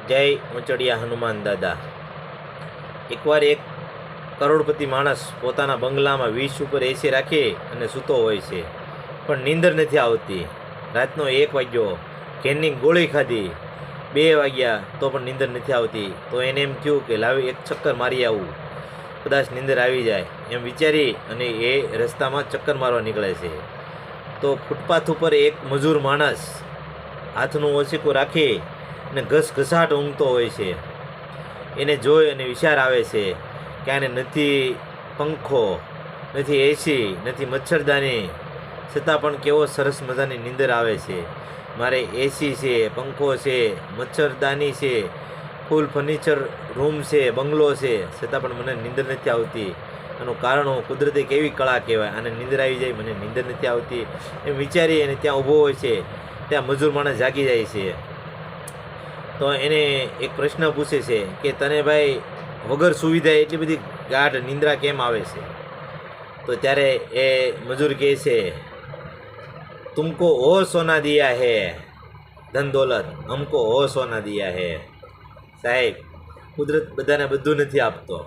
જય ઊંચડિયા હનુમાન દાદા। એકવાર એક કરોડપતિ માણસ પોતાના બંગલામાં 20 ઉપર એસી રાખી અને સૂતો હોય છે, પણ નીંદર નથી આવતી। રાતનો 1 વાગ્યો, ઘેરની ગોળી ખાધી, 2 વાગ્યા તો પણ નીંદર નથી આવતી। તો એને એમ થયું કે લાવી એક ચક્કર મારી આવું, કદાચ નીંદર આવી જાય એમ વિચારી અને એ રસ્તામાં ચક્કર મારવા નીકળે છે। તો ફૂટપાથ ઉપર એક મજૂર માણસ હાથનું ઓશીકું રાખી અને ઘસઘસાટ ઊંઘતો હોય છે। એને જોઈ અને વિચાર આવે છે કે આને નથી પંખો, નથી એસી, નથી મચ્છરદાની, છતાં પણ કેવો સરસ મજાની નીંદર આવે છે। મારે એસી છે, પંખો છે, મચ્છરદાની છે, ફૂલ ફર્નિચર રૂમ છે, બંગલો છે, છતાં પણ મને નીંદર નથી આવતી। આનું કારણ હું કુદરતી કેવી કળા કહેવાય, આને નીંદર આવી જાય, મને નીંદર નથી આવતી એમ વિચારી અને ત્યાં ઊભો હોય છે। ત્યાં મજૂર માણસ જાગી જાય છે। તો એને એક પ્રશ્ન પૂછે છે કે તને ભાઈ વગર સુવિધા એટલી બધી ગાઢ નિંદ્રા કેમ આવે છે? તો ત્યારે એ મજૂર કહે છે, તુમકો ઓ સોના દિયા હે ધન દોલત, હમકો ઓ સોના દિયા હે। સાહેબ, કુદરત બધાને બધું નથી આપતો,